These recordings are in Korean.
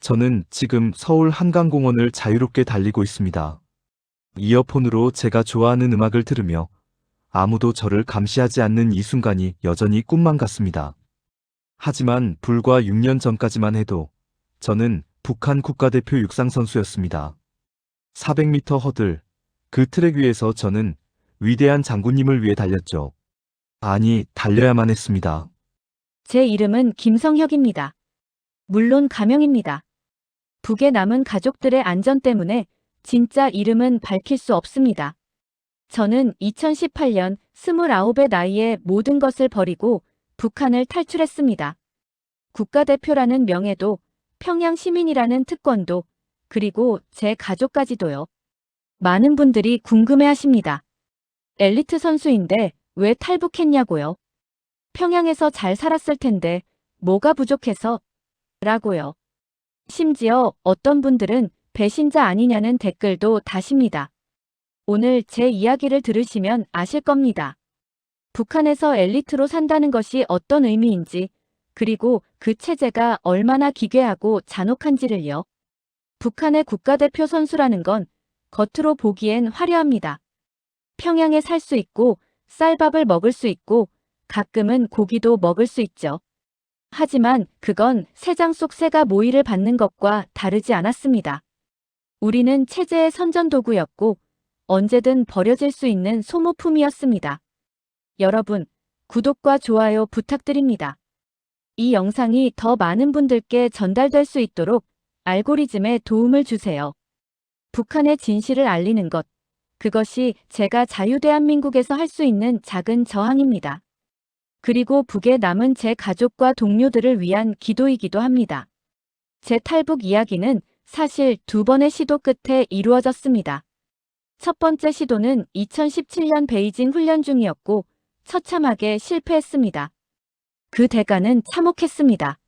저는 지금 서울 한강공원을 자유롭게 달리고 있습니다. 이어폰으로 제가 좋아하는 음악을 들으며 아무도 저를 감시하지 않는 이 순간이 여전히 꿈만 같습니다. 하지만 불과 6년 전까지만 해도 저는 북한 국가대표 육상선수였습니다. 400m 허들, 그 트랙 위에서 저는 위대한 장군님을 위해 달렸죠. 아니, 달려야만 했습니다. 제 이름은 김성혁입니다. 물론 가명입니다. 북에 남은 가족들의 안전 때문에 진짜 이름은 밝힐 수 없습니다. 저는 2018년 29의 나이에 모든 것을 버리고 북한을 탈출했습니다. 국가대표라는 명예도, 평양 시민이라는 특권도, 그리고 제 가족까지도요. 많은 분들이 궁금해하십니다. 엘리트 선수인데 왜 탈북했냐고요? 평양에서 잘 살았을 텐데 뭐가 부족해서? 라고요. 심지어 어떤 분들은 배신자 아니냐는 댓글도 다십니다. 오늘 제 이야기를 들으시면 아실 겁니다. 북한에서 엘리트로 산다는 것이 어떤 의미인지, 그리고 그 체제가 얼마나 기괴하고 잔혹한지를요. 북한의 국가대표 선수라는 건 겉으로 보기엔 화려합니다. 평양에 살 수 있고, 쌀밥을 먹을 수 있고, 가끔은 고기도 먹을 수 있죠. 하지만 그건 새장 속 새가 모이를 받는 것과 다르지 않았습니다. 우리는 체제의 선전도구였고 언제든 버려질 수 있는 소모품이었습니다. 여러분, 구독과 좋아요 부탁드립니다. 이 영상이 더 많은 분들께 전달될 수 있도록 알고리즘에 도움을 주세요. 북한의 진실을 알리는 것, 그것이 제가 자유대한민국에서 할 수 있는 작은 저항입니다. 그리고 북에 남은 제 가족과 동료들을 위한 기도이기도 합니다. 제 탈북 이야기는 사실 두 번의 시도 끝에 이루어졌습니다. 첫 번째 시도는 2017년 베이징 훈련 중이었고 처참하게 실패했습니다. 그 대가는 참혹했습니다.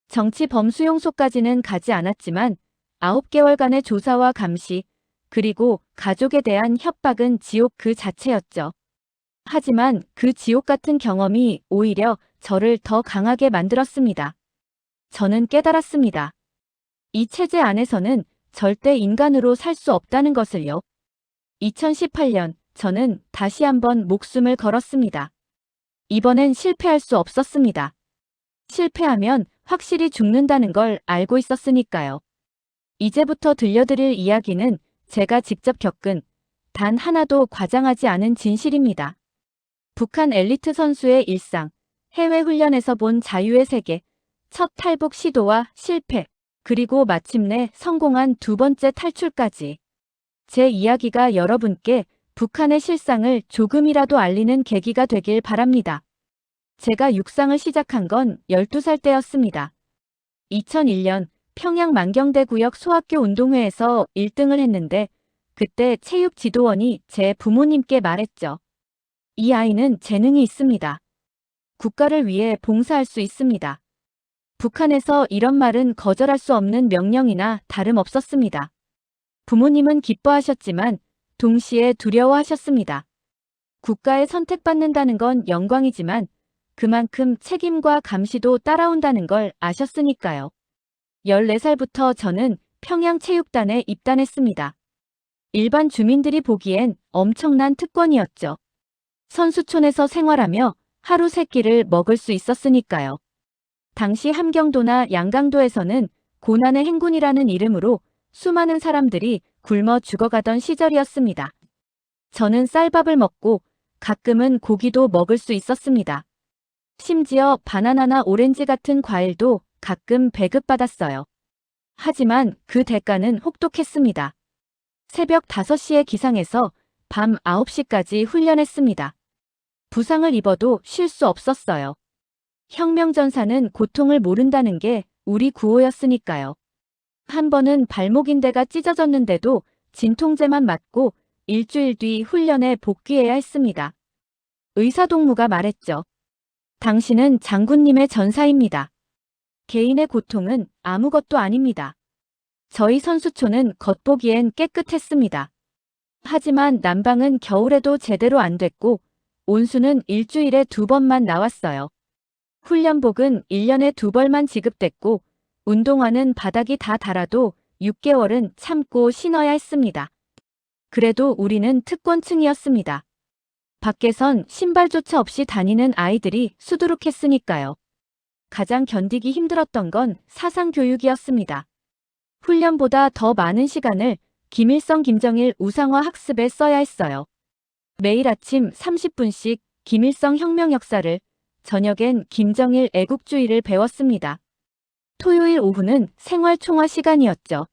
정치 범수용소까지는 가지 않았지만 9개월간의 조사와 감시, 그리고 가족에 대한 협박은 지옥 그 자체였죠. 하지만 그 지옥 같은 경험이 오히려 저를 더 강하게 만들었습니다. 저는 깨달았습니다. 이 체제 안에서는 절대 인간으로 살 수 없다는 것을요. 2018년 저는 다시 한번 목숨을 걸었습니다. 이번엔 실패할 수 없었습니다. 실패하면 확실히 죽는다는 걸 알고 있었으니까요. 이제부터 들려드릴 이야기는 제가 직접 겪은 단 하나도 과장하지 않은 진실입니다. 북한 엘리트 선수의 일상, 해외 훈련에서 본 자유의 세계, 첫 탈북 시도와 실패, 그리고 마침내 성공한 두 번째 탈출까지. 제 이야기가 여러분께 북한의 실상을 조금이라도 알리는 계기가 되길 바랍니다. 제가 육상을 시작한 건 12살 때였습니다. 2001년 평양 만경대구역 소학교 운동회에서 1등을 했는데 그때 체육 지도원이 제 부모님께 말했죠. 이 아이는 재능이 있습니다. 국가를 위해 봉사할 수 있습니다. 북한에서 이런 말은 거절할 수 없는 명령이나 다름없었습니다. 부모님은 기뻐하셨지만 동시에 두려워하셨습니다. 국가에 선택받는다는 건 영광이지만 그만큼 책임과 감시도 따라온다는 걸 아셨으니까요. 14살부터 저는 평양체육단에 입단했습니다. 일반 주민들이 보기엔 엄청난 특권이었죠. 선수촌에서 생활하며 하루 세 끼를 먹을 수 있었으니까요. 당시 함경도나 양강도에서는 고난의 행군이라는 이름으로 수많은 사람들이 굶어 죽어가던 시절이었습니다. 저는 쌀밥을 먹고 가끔은 고기도 먹을 수 있었습니다. 심지어 바나나나 오렌지 같은 과일도 가끔 배급받았어요. 하지만 그 대가는 혹독했습니다. 새벽 5시에 기상해서 밤 9시까지 훈련했습니다. 부상을 입어도 쉴 수 없었어요. 혁명전사는 고통을 모른다는 게 우리 구호였으니까요. 한 번은 발목 인대가 찢어졌는데도 진통제만 맞고 일주일 뒤 훈련에 복귀해야 했습니다. 의사동무가 말했죠. 당신은 장군님의 전사입니다. 개인의 고통은 아무것도 아닙니다. 저희 선수촌은 겉보기엔 깨끗했습니다. 하지만 난방은 겨울에도 제대로 안 됐고 온수는 일주일에 2번만 나왔어요. 훈련복은 1년에 2벌만 지급됐고 운동화는 바닥이 다 닳아도 6개월은 참고 신어야 했습니다. 그래도 우리는 특권층이었습니다. 밖에선 신발조차 없이 다니는 아이들이 수두룩했으니까요. 가장 견디기 힘들었던 건 사상교육이었습니다. 훈련보다 더 많은 시간을 김일성, 김정일 우상화 학습에 써야 했어요. 매일 아침 30분씩 김일성 혁명 역사를, 저녁엔 김정일 애국주의를 배웠습니다. 토요일 오후는 생활총화 시간이었죠.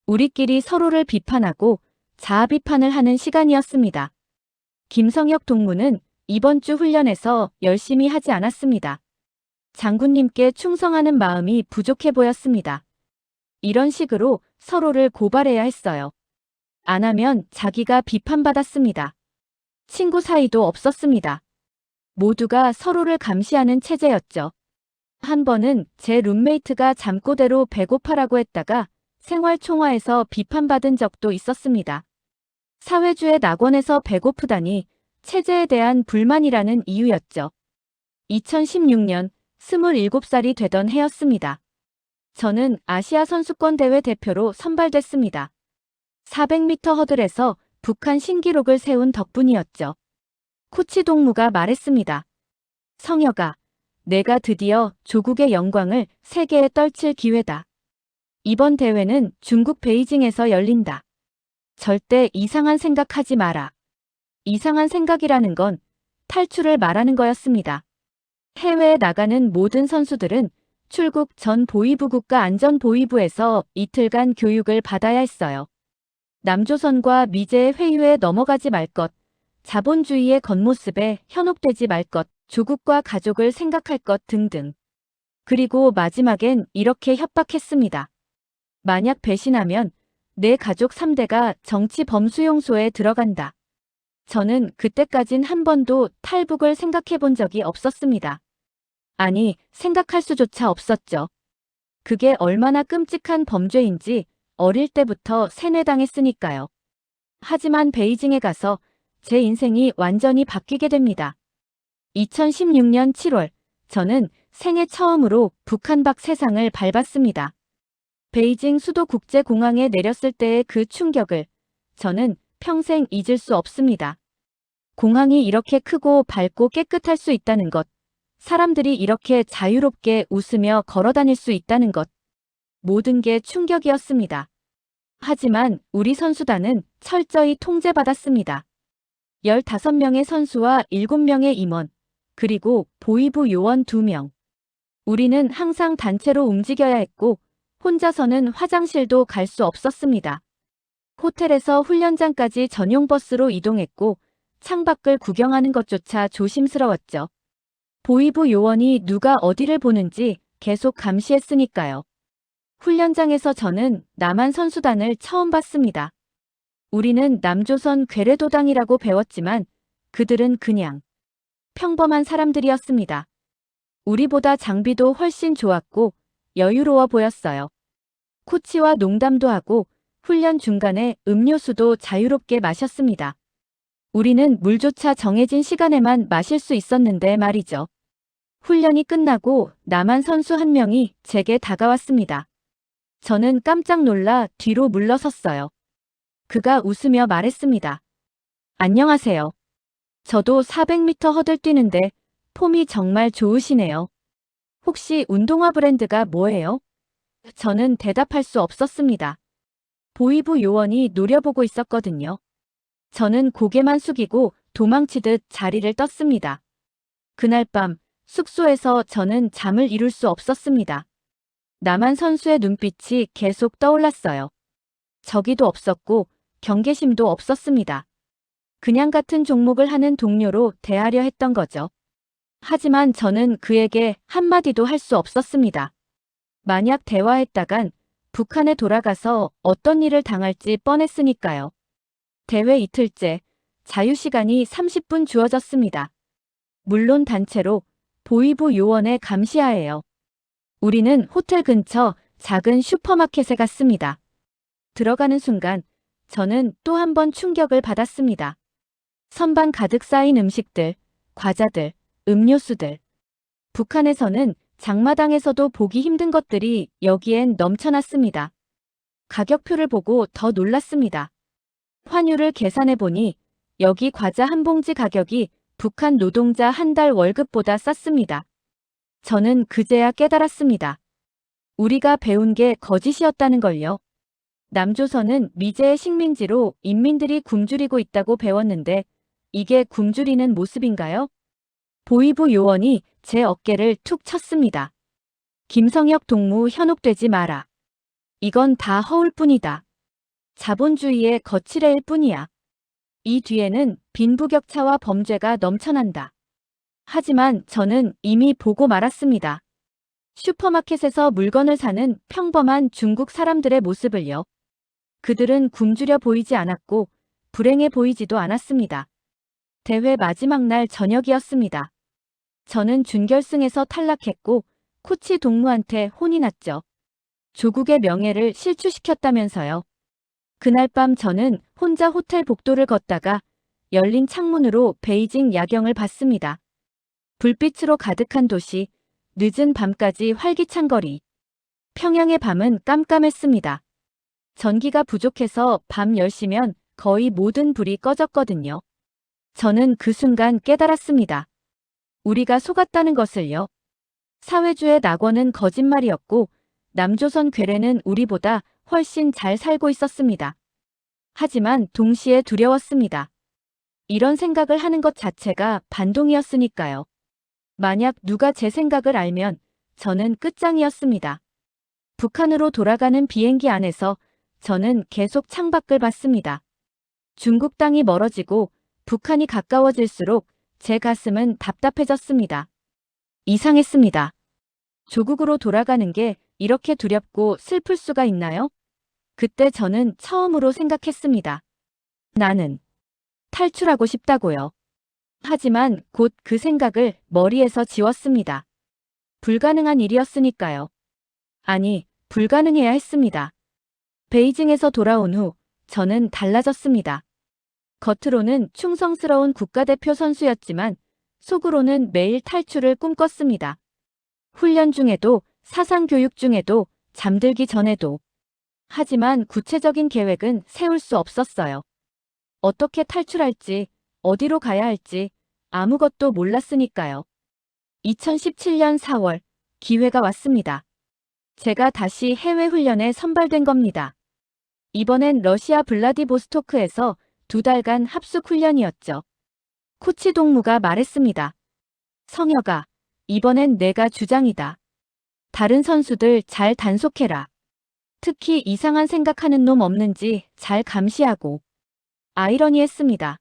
우리끼리 서로를 비판하고 자아 비판을 하는 시간이었습니다. 김성혁 동무는 이번 주 훈련에서 열심히 하지 않았습니다. 장군님께 충성하는 마음이 부족해 보였습니다. 이런 식으로 서로를 고발해야 했어요. 안 하면 자기가 비판받았습니다. 친구 사이도 없었습니다. 모두가 서로를 감시하는 체제였죠. 한 번은 제 룸메이트가 잠꼬대로 배고파라고 했다가 생활총화에서 비판받은 적도 있었습니다. 사회주의 낙원에서 배고프다니 체제에 대한 불만이라는 이유였죠. 2016년 27살이 되던 해였습니다. 저는 아시아 선수권 대회 대표로 선발됐습니다. 400m 허들에서 북한 신기록을 세운 덕분이었죠. 코치 동무가 말했습니다. 성혁아, 내가 드디어 조국의 영광을 세계에 떨칠 기회다. 이번 대회는 중국 베이징에서 열린다. 절대 이상한 생각하지 마라. 이상한 생각이라는 건 탈출을 말하는 거였습니다. 해외에 나가는 모든 선수들은 출국 전 보위부 국가안전보위부에서 이틀간 교육을 받아야 했어요. 남조선과 미제의 회유에 넘어가지 말 것, 자본주의의 겉모습에 현혹되지 말 것, 조국과 가족을 생각할 것 등등. 그리고 마지막엔 이렇게 협박했습니다. 만약 배신하면 내 가족 3대가 정치 범수용소에 들어간다. 저는 그때까진 한 번도 탈북을 생각해 본 적이 없었습니다. 아니, 생각할 수조차 없었죠. 그게 얼마나 끔찍한 범죄인지 어릴 때부터 세뇌당했으니까요. 하지만 베이징에 가서 제 인생이 완전히 바뀌게 됩니다. 2016년 7월, 저는 생애 처음으로 북한 밖 세상을 밟았습니다. 베이징 수도국제공항에 내렸을 때의 그 충격을 저는 평생 잊을 수 없습니다. 공항이 이렇게 크고 밝고 깨끗할 수 있다는 것, 사람들이 이렇게 자유롭게 웃으며 걸어 다닐 수 있다는 것, 모든 게 충격이었습니다. 하지만 우리 선수단은 철저히 통제받았습니다. 15명의 선수와 7명의 임원, 그리고 보위부 요원 2명. 우리는 항상 단체로 움직여야 했고 혼자서는 화장실도 갈 수 없었습니다. 호텔에서 훈련장까지 전용 버스로 이동했고 창밖을 구경하는 것조차 조심스러웠죠. 보위부 요원이 누가 어디를 보는지 계속 감시했으니까요. 훈련장에서 저는 남한 선수단을 처음 봤습니다. 우리는 남조선 괴뢰도당이라고 배웠지만 그들은 그냥 평범한 사람들이었습니다. 우리보다 장비도 훨씬 좋았고 여유로워 보였어요. 코치와 농담도 하고 훈련 중간에 음료수도 자유롭게 마셨습니다. 우리는 물조차 정해진 시간에만 마실 수 있었는데 말이죠. 훈련이 끝나고 남한 선수 한 명이 제게 다가왔습니다. 저는 깜짝 놀라 뒤로 물러섰어요. 그가 웃으며 말했습니다. 안녕하세요. 저도 400m 허들 뛰는데 폼이 정말 좋으시네요. 혹시 운동화 브랜드가 뭐예요? 저는 대답할 수 없었습니다. 보위부 요원이 노려보고 있었거든요. 저는 고개만 숙이고 도망치듯 자리를 떴습니다. 그날 밤 숙소에서 저는 잠을 이룰 수 없었습니다. 남한 선수의 눈빛이 계속 떠올랐어요. 저기도 없었고 경계심도 없었습니다. 그냥 같은 종목을 하는 동료로 대하려 했던 거죠. 하지만 저는 그에게 한마디도 할 수 없었습니다. 만약 대화했다간 북한에 돌아가서 어떤 일을 당할지 뻔했으니까요. 대회 이틀째, 자유시간이 30분 주어졌습니다. 물론 단체로 보위부 요원의 감시하에요. 우리는 호텔 근처 작은 슈퍼마켓에 갔습니다. 들어가는 순간 저는 또 한 번 충격을 받았습니다. 선반 가득 쌓인 음식들, 과자들, 음료수들. 북한에서는 장마당에서도 보기 힘든 것들이 여기엔 넘쳐났습니다. 가격표를 보고 더 놀랐습니다. 환율을 계산해 보니 여기 과자 한 봉지 가격이 북한 노동자 한 달 월급보다 쌌습니다. 저는 그제야 깨달았습니다. 우리가 배운 게 거짓이었다는 걸요. 남조선은 미제의 식민지로 인민들이 굶주리고 있다고 배웠는데 이게 굶주리는 모습인가요? 보위부 요원이 제 어깨를 툭 쳤습니다. 김성혁 동무 현혹되지 마라. 이건 다 허울 뿐이다. 자본주의의 거칠애일 뿐이야. 이 뒤에는 빈부격차와 범죄가 넘쳐난다. 하지만 저는 이미 보고 말았습니다. 슈퍼마켓에서 물건을 사는 평범한 중국 사람들의 모습을요. 그들은 굶주려 보이지 않았고 불행해 보이지도 않았습니다. 대회 마지막 날 저녁이었습니다. 저는 준결승에서 탈락했고 코치 동무한테 혼이 났죠. 조국의 명예를 실추시켰다면서요. 그날 밤 저는 혼자 호텔 복도를 걷다가 열린 창문으로 베이징 야경을 봤습니다. 불빛으로 가득한 도시, 늦은 밤까지 활기찬 거리. 평양의 밤은 깜깜했습니다. 전기가 부족해서 밤 10시면 거의 모든 불이 꺼졌거든요. 저는 그 순간 깨달았습니다. 우리가 속았다는 것을요. 사회주의 낙원은 거짓말이었고 남조선 괴뢰는 우리보다 훨씬 잘 살고 있었습니다. 하지만 동시에 두려웠습니다. 이런 생각을 하는 것 자체가 반동이었으니까요. 만약 누가 제 생각을 알면 저는 끝장이었습니다. 북한으로 돌아가는 비행기 안에서 저는 계속 창밖을 봤습니다. 중국 땅이 멀어지고 북한이 가까워질수록 제 가슴은 답답해졌습니다. 이상했습니다. 조국으로 돌아가는 게 이렇게 두렵고 슬플 수가 있나요? 그때 저는 처음으로 생각했습니다. 나는 탈출하고 싶다고요. 하지만 곧 그 생각을 머리에서 지웠습니다. 불가능한 일이었으니까요. 아니, 불가능해야 했습니다. 베이징에서 돌아온 후 저는 달라졌습니다. 겉으로는 충성스러운 국가대표 선수였지만 속으로는 매일 탈출을 꿈꿨습니다. 훈련 중에도 사상교육 중에도 잠들기 전에도. 하지만 구체적인 계획은 세울 수 없었어요. 어떻게 탈출할지, 어디로 가야 할지 아무것도 몰랐으니까요. 2017년 4월 기회가 왔습니다. 제가 다시 해외 훈련에 선발된 겁니다. 이번엔 러시아 블라디보스토크에서 2달간 합숙 훈련이었죠. 코치 동무가 말했습니다. 성혁아, 이번엔 내가 주장이다. 다른 선수들 잘 단속해라. 특히 이상한 생각하는 놈 없는지 잘 감시하고. 아이러니했습니다.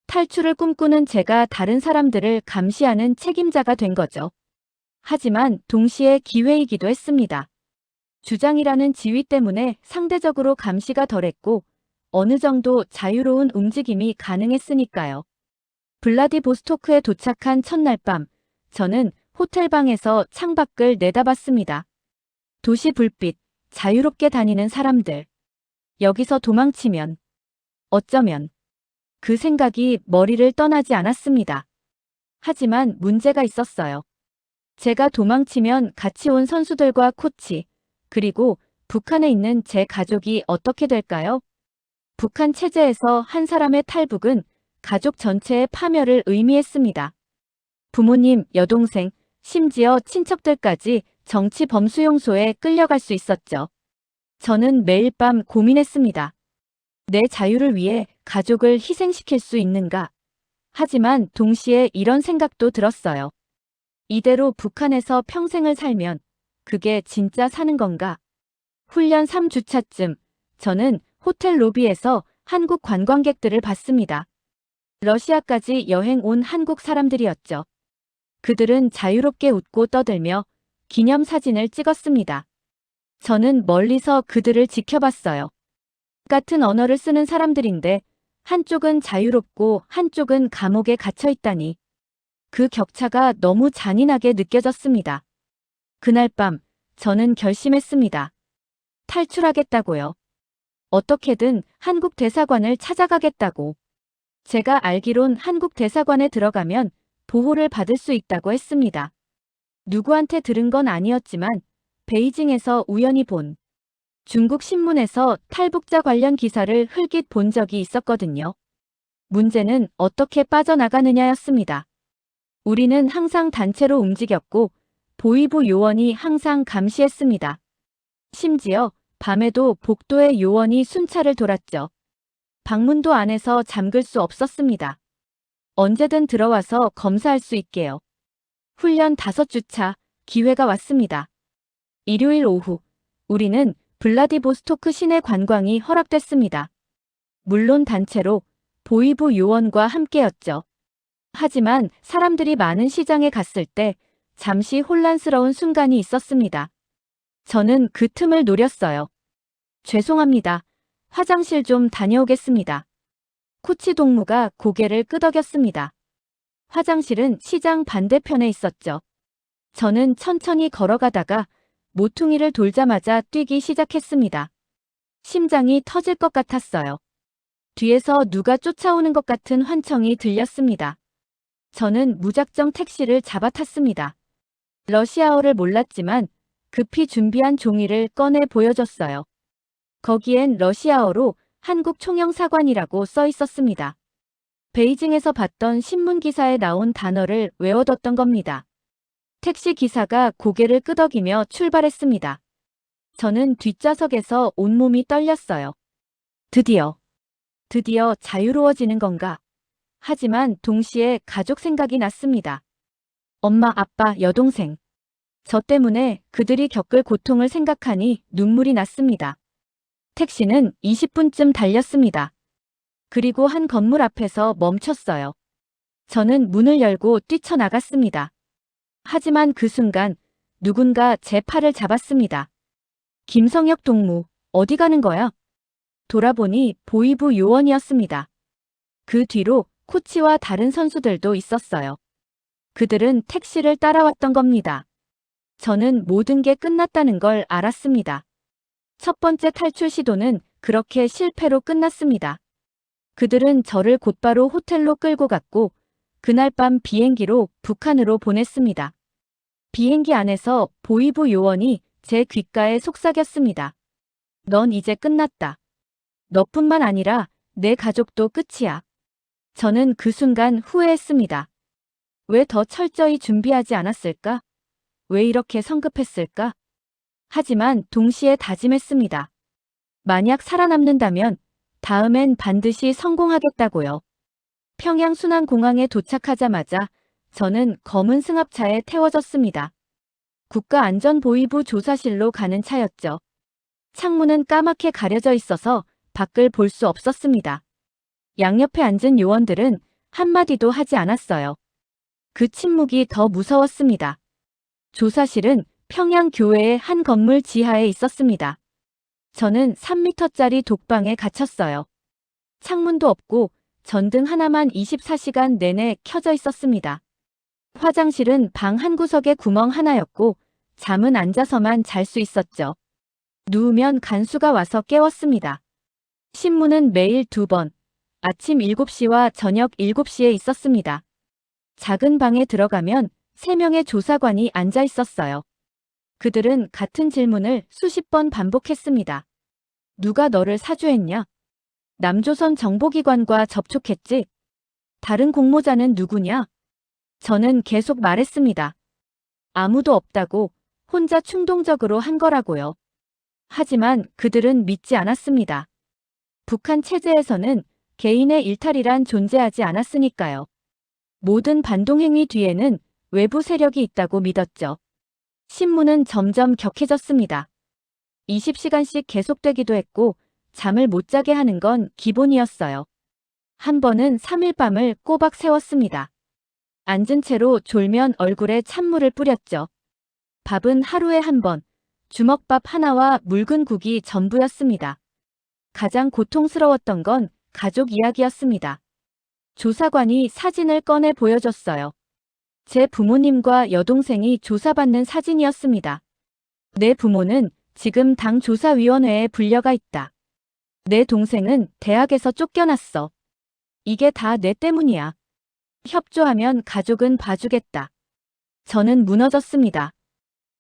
탈출을 꿈꾸는 제가 다른 사람들을 감시하는 책임자가 된 거죠. 하지만 동시에 기회이기도 했습니다. 주장이라는 지위 때문에 상대적으로 감시가 덜했고 어느 정도 자유로운 움직임이 가능했으니까요. 블라디보스토크에 도착한 첫날 밤, 저는 호텔방에서 창밖을 내다봤습니다. 도시 불빛, 자유롭게 다니는 사람들. 여기서 도망치면, 어쩌면. 그 생각이 머리를 떠나지 않았습니다. 하지만 문제가 있었어요. 제가 도망치면 같이 온 선수들과 코치, 그리고 북한에 있는 제 가족이 어떻게 될까요? 북한 체제에서 한 사람의 탈북은 가족 전체의 파멸을 의미했습니다. 부모님, 여동생, 심지어 친척들까지 정치 범수용소에 끌려갈 수 있었죠. 저는 매일 밤 고민했습니다. 내 자유를 위해 가족을 희생시킬 수 있는가? 하지만 동시에 이런 생각도 들었어요. 이대로 북한에서 평생을 살면 그게 진짜 사는 건가? 훈련 3주차쯤 저는 호텔 로비에서 한국 관광객들을 봤습니다. 러시아까지 여행 온 한국 사람들이었죠. 그들은 자유롭게 웃고 떠들며 기념사진을 찍었습니다. 저는 멀리서 그들을 지켜봤어요. 같은 언어를 쓰는 사람들인데 한쪽은 자유롭고 한쪽은 감옥에 갇혀 있다니. 그 격차가 너무 잔인하게 느껴졌습니다. 그날 밤 저는 결심했습니다. 탈출하겠다고요. 어떻게든 한국 대사관을 찾아가겠다고. 제가 알기론 한국 대사관에 들어가면 보호를 받을 수 있다고 했습니다. 누구한테 들은 건 아니었지만 베이징에서 우연히 본 중국 신문에서 탈북자 관련 기사를 흘깃 본 적이 있었거든요. 문제는 어떻게 빠져나가느냐였습니다. 우리는 항상 단체로 움직였고 보위부 요원이 항상 감시했습니다. 심지어 밤에도 복도의 요원이 순찰을 돌았죠. 방문도 안에서 잠글 수 없었습니다. 언제든 들어와서 검사할 수 있게요. 훈련 5주차 기회가 왔습니다. 일요일 오후 우리는 블라디보스토크 시내 관광이 허락됐습니다. 물론 단체로 보위부 요원과 함께였죠. 하지만 사람들이 많은 시장에 갔을 때 잠시 혼란스러운 순간이 있었습니다. 저는 그 틈을 노렸어요. 죄송합니다. 화장실 좀 다녀오겠습니다. 코치 동무가 고개를 끄덕였습니다. 화장실은 시장 반대편에 있었죠. 저는 천천히 걸어가다가 모퉁이를 돌자마자 뛰기 시작했습니다. 심장이 터질 것 같았어요. 뒤에서 누가 쫓아오는 것 같은 환청이 들렸습니다. 저는 무작정 택시를 잡아탔습니다. 러시아어를 몰랐지만 급히 준비한 종이를 꺼내 보여줬어요. 거기엔 러시아어로 한국 총영사관이라고 써 있었습니다. 베이징에서 봤던 신문 기사에 나온 단어를 외워뒀던 겁니다. 택시 기사가 고개를 끄덕이며 출발했습니다. 저는 뒷좌석에서 온몸이 떨렸어요. 드디어 자유로워지는 건가? 하지만 동시에 가족 생각이 났습니다. 엄마, 아빠, 여동생. 저 때문에 그들이 겪을 고통을 생각하니 눈물이 났습니다. 택시는 20분쯤 달렸습니다. 그리고 한 건물 앞에서 멈췄어요. 저는 문을 열고 뛰쳐나갔습니다. 하지만 그 순간 누군가 제 팔을 잡았습니다. 김성혁 동무, 어디 가는 거야? 돌아보니 보위부 요원이었습니다. 그 뒤로 코치와 다른 선수들도 있었어요. 그들은 택시를 따라왔던 겁니다. 저는 모든 게 끝났다는 걸 알았습니다. 첫 번째 탈출 시도는 그렇게 실패로 끝났습니다. 그들은 저를 곧바로 호텔로 끌고 갔고 그날 밤 비행기로 북한으로 보냈습니다. 비행기 안에서 보위부 요원이 제 귓가에 속삭였습니다. 넌 이제 끝났다. 너뿐만 아니라 내 가족도 끝이야. 저는 그 순간 후회했습니다. 왜 더 철저히 준비하지 않았을까? 왜 이렇게 성급했을까? 하지만 동시에 다짐했습니다. 만약 살아남는다면 다음엔 반드시 성공하겠다고요. 평양 순안공항에 도착하자마자 저는 검은 승합차에 태워졌습니다. 국가안전보위부 조사실로 가는 차였죠. 창문은 까맣게 가려져 있어서 밖을 볼 수 없었습니다. 양옆에 앉은 요원들은 한마디도 하지 않았어요. 그 침묵이 더 무서웠습니다. 조사실은 평양 교회의 한 건물 지하에 있었습니다. 저는 3m짜리 독방에 갇혔어요. 창문도 없고 전등 하나만 24시간 내내 켜져 있었습니다. 화장실은 방 한 구석에 구멍 하나였고 잠은 앉아서만 잘 수 있었죠. 누우면 간수가 와서 깨웠습니다. 신문은 매일 2번, 아침 7시와 저녁 7시에 있었습니다. 작은 방에 들어가면 3명의 조사관이 앉아 있었어요. 그들은 같은 질문을 수십 번 반복했습니다. 누가 너를 사주했냐? 남조선 정보기관과 접촉했지? 다른 공모자는 누구냐? 저는 계속 말했습니다. 아무도 없다고, 혼자 충동적으로 한 거라고요. 하지만 그들은 믿지 않았습니다. 북한 체제에서는 개인의 일탈이란 존재하지 않았으니까요. 모든 반동행위 뒤에는 외부 세력이 있다고 믿었죠. 신문은 점점 격해졌습니다. 20시간씩 계속되기도 했고 잠을 못 자게 하는 건 기본이었어요. 한 번은 3일 밤을 꼬박 세웠습니다. 앉은 채로 졸면 얼굴에 찬물을 뿌렸죠. 밥은 하루에 한 번, 주먹밥 하나와 묽은 국이 전부였습니다. 가장 고통스러웠던 건 가족 이야기였습니다. 조사관이 사진을 꺼내 보여줬어요. 제 부모님과 여동생이 조사받는 사진이었습니다. 내 부모는 지금 당 조사위원회에 불려가 있다. 내 동생은 대학에서 쫓겨났어. 이게 다 내 때문이야. 협조하면 가족은 봐주겠다. 저는 무너졌습니다.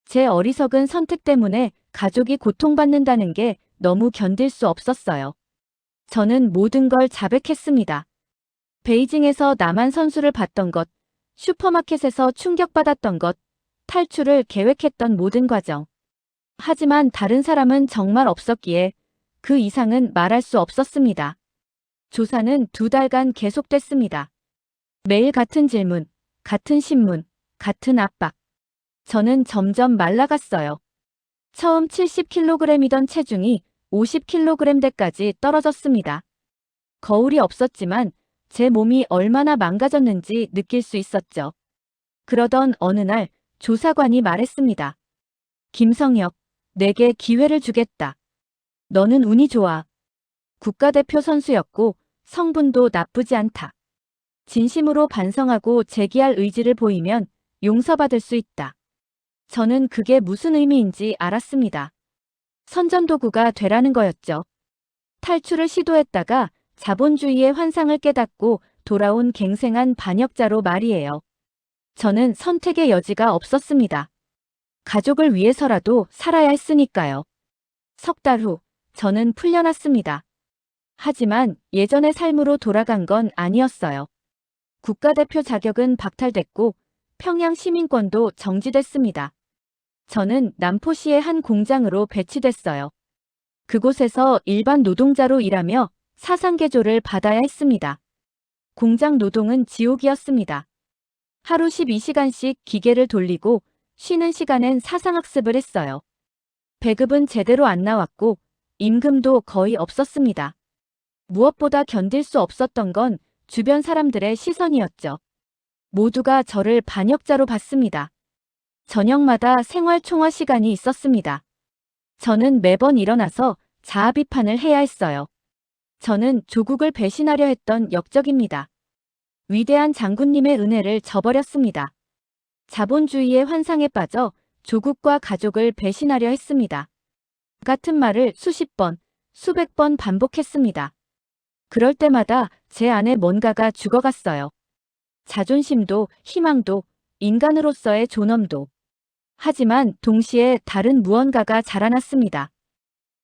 제 어리석은 선택 때문에 가족이 고통받는다는 게 너무 견딜 수 없었어요. 저는 모든 걸 자백했습니다. 베이징에서 남한 선수를 봤던 것, 슈퍼마켓에서 충격받았던 것, 탈출을 계획했던 모든 과정. 하지만 다른 사람은 정말 없었기에 그 이상은 말할 수 없었습니다. 조사는 2달간 계속됐습니다. 매일 같은 질문, 같은 신문, 같은 압박. 저는 점점 말라갔어요. 처음 70kg이던 체중이 50kg대까지 떨어졌습니다. 거울이 없었지만 제 몸이 얼마나 망가졌는지 느낄 수 있었죠. 그러던 어느 날 조사관이 말했습니다. 김성혁, 내게 기회를 주겠다. 너는 운이 좋아. 국가대표 선수였고 성분도 나쁘지 않다. 진심으로 반성하고 재기할 의지를 보이면 용서받을 수 있다. 저는 그게 무슨 의미인지 알았습니다. 선전도구가 되라는 거였죠. 탈출을 시도했다가 자본주의의 환상을 깨닫고 돌아온 갱생한 반역자로 말이에요. 저는 선택의 여지가 없었습니다. 가족을 위해서라도 살아야 했으니까요. 3달 후, 저는 풀려났습니다. 하지만 예전의 삶으로 돌아간 건 아니었어요. 국가대표 자격은 박탈됐고 평양 시민권도 정지됐습니다. 저는 남포시의 한 공장으로 배치됐어요. 그곳에서 일반 노동자로 일하며 사상개조를 받아야 했습니다. 공장 노동은 지옥이었습니다. 하루 12시간씩 기계를 돌리고 쉬는 시간엔 사상학습을 했어요. 배급은 제대로 안 나왔고 임금도 거의 없었습니다. 무엇보다 견딜 수 없었던 건 주변 사람들의 시선이었죠. 모두가 저를 반역자로 봤습니다. 저녁마다 생활총화 시간이 있었습니다. 저는 매번 일어나서 자아 비판을 해야 했어요. 저는 조국을 배신하려 했던 역적입니다. 위대한 장군님의 은혜를 저버렸습니다. 자본주의의 환상에 빠져 조국과 가족을 배신하려 했습니다. 같은 말을 수십 번, 수백 번 반복했습니다. 그럴 때마다 제 안에 뭔가가 죽어갔어요. 자존심도, 희망도, 인간으로서의 존엄도. 하지만 동시에 다른 무언가가 자라났습니다.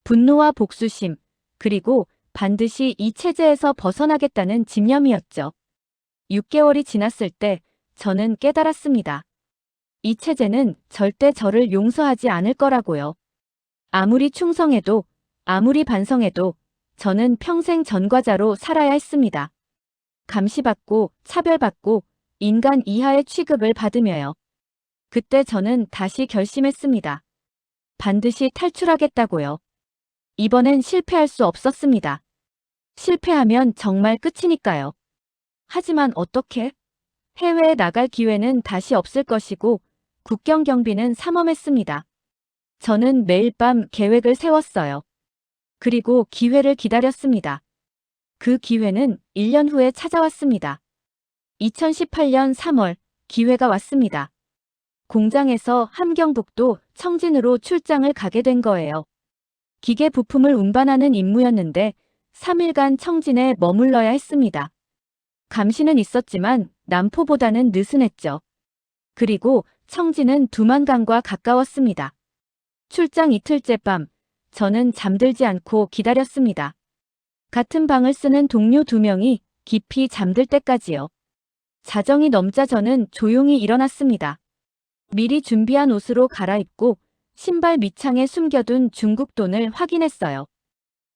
분노와 복수심, 그리고 반드시 이 체제에서 벗어나겠다는 집념이었죠. 6개월이 지났을 때 저는 깨달았습니다. 이 체제는 절대 저를 용서하지 않을 거라고요. 아무리 충성해도, 아무리 반성해도 저는 평생 전과자로 살아야 했습니다. 감시받고, 차별받고, 인간 이하의 취급을 받으며요. 그때 저는 다시 결심했습니다. 반드시 탈출하겠다고요. 이번엔 실패할 수 없었습니다. 실패하면 정말 끝이니까요. 하지만 어떻게? 해외에 나갈 기회는 다시 없을 것이고 국경 경비는 삼엄했습니다. 저는 매일 밤 계획을 세웠어요. 그리고 기회를 기다렸습니다. 그 기회는 1년 후에 찾아왔습니다. 2018년 3월 기회가 왔습니다. 공장에서 함경북도 청진으로 출장을 가게 된 거예요. 기계 부품을 운반하는 임무였는데 3일간 청진에 머물러야 했습니다. 감시는 있었지만 남포보다는 느슨했죠. 그리고 청진은 두만강과 가까웠습니다. 출장 이틀째 밤, 저는 잠들지 않고 기다렸습니다. 같은 방을 쓰는 동료 2명이 깊이 잠들 때까지요. 자정이 넘자 저는 조용히 일어났습니다. 미리 준비한 옷으로 갈아입고 신발 밑창에 숨겨둔 중국 돈을 확인했어요.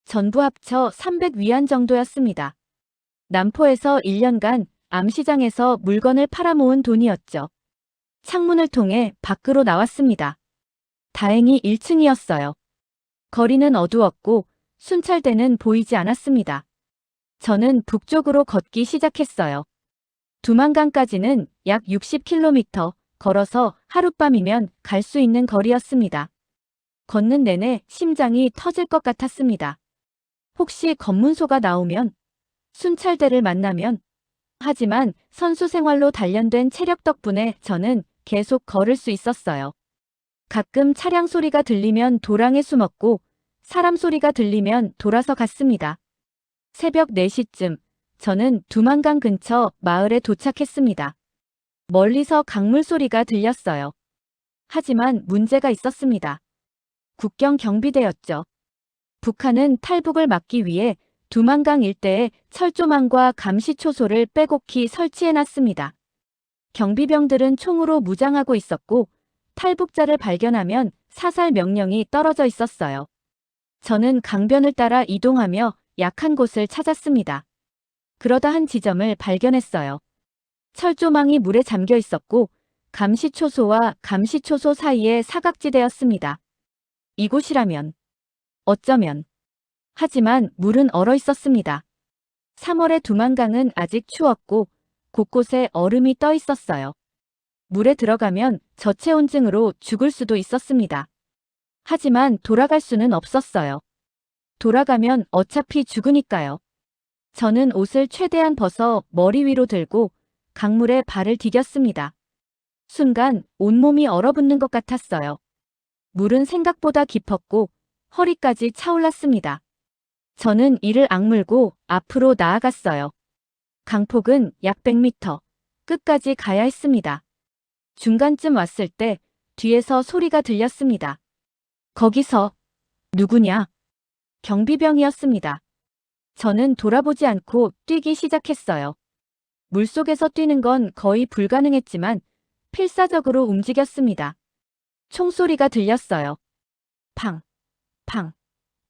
전부 합쳐 300위안 정도였습니다. 남포에서 1년간 암시장에서 물건을 팔아모은 돈이었죠. 창문을 통해 밖으로 나왔습니다. 다행히 1층이었어요. 거리는 어두웠고 순찰대는 보이지 않았습니다. 저는 북쪽으로 걷기 시작했어요. 두만강까지는 약 60km 걸어서 하룻밤이면 갈 수 있는 거리였습니다. 걷는 내내 심장이 터질 것 같았습니다. 혹시 검문소가 나오면, 순찰대를 만나면, 하지만 선수 생활로 단련된 체력 덕분에 저는 계속 걸을 수 있었어요. 가끔 차량 소리가 들리면 도랑에 숨었고 사람 소리가 들리면 돌아서 갔습니다. 새벽 4시쯤 저는 두만강 근처 마을에 도착했습니다. 멀리서 강물 소리가 들렸어요. 하지만 문제가 있었습니다. 국경 경비대였죠. 북한은 탈북을 막기 위해 두만강 일대에 철조망과 감시초소를 빼곡히 설치해놨습니다. 경비병들은 총으로 무장하고 있었고 탈북자를 발견하면 사살 명령이 떨어져 있었어요. 저는 강변을 따라 이동하며 약한 곳을 찾았습니다. 그러다 한 지점을 발견했어요. 철조망이 물에 잠겨 있었고 감시초소와 감시초소 사이에 사각지대였습니다. 이곳이라면, 어쩌면. 하지만 물은 얼어 있었습니다. 3월의 두만강은 아직 추웠고 곳곳에 얼음이 떠 있었어요. 물에 들어가면 저체온증으로 죽을 수도 있었습니다. 하지만 돌아갈 수는 없었어요. 돌아가면 어차피 죽으니까요. 저는 옷을 최대한 벗어 머리 위로 들고 강물에 발을 디뎠습니다. 순간 온몸이 얼어붙는 것 같았어요. 물은 생각보다 깊었고 허리까지 차올랐습니다. 저는 이를 악물고 앞으로 나아갔어요. 강폭은 약 100m, 끝까지 가야 했습니다. 중간쯤 왔을 때 뒤에서 소리가 들렸습니다. 거기서, 누구냐? 경비병이었습니다. 저는 돌아보지 않고 뛰기 시작했어요. 물속에서 뛰는 건 거의 불가능했지만 필사적으로 움직였습니다. 총소리가 들렸어요. 팡, 팡.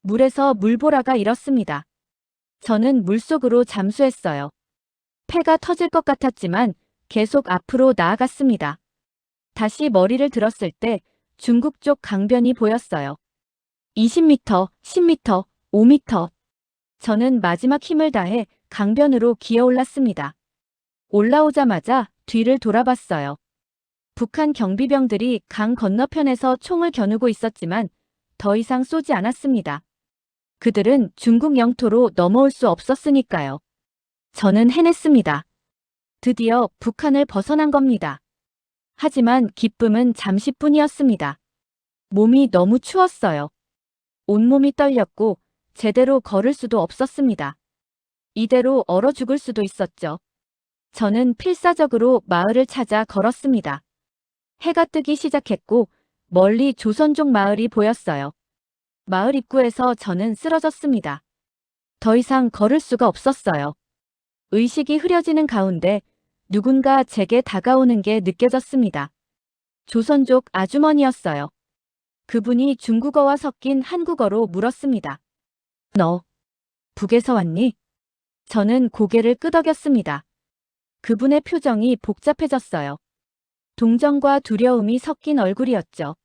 물에서 물보라가 일었습니다. 저는 물속으로 잠수했어요. 폐가 터질 것 같았지만 계속 앞으로 나아갔습니다. 다시 머리를 들었을 때 중국 쪽 강변이 보였어요. 20m, 10m, 5m. 저는 마지막 힘을 다해 강변으로 기어올랐습니다. 올라오자마자 뒤를 돌아봤어요. 북한 경비병들이 강 건너편에서 총을 겨누고 있었지만 더 이상 쏘지 않았습니다. 그들은 중국 영토로 넘어올 수 없었으니까요. 저는 해냈습니다. 드디어 북한을 벗어난 겁니다. 하지만 기쁨은 잠시뿐이었습니다. 몸이 너무 추웠어요. 온몸이 떨렸고 제대로 걸을 수도 없었습니다. 이대로 얼어 죽을 수도 있었죠. 저는 필사적으로 마을을 찾아 걸었습니다. 해가 뜨기 시작했고 멀리 조선족 마을이 보였어요. 마을 입구에서 저는 쓰러졌습니다. 더 이상 걸을 수가 없었어요. 의식이 흐려지는 가운데 누군가 제게 다가오는 게 느껴졌습니다. 조선족 아주머니였어요. 그분이 중국어와 섞인 한국어로 물었습니다. 너, 북에서 왔니? 저는 고개를 끄덕였습니다. 그분의 표정이 복잡해졌어요. 동정과 두려움이 섞인 얼굴이었죠.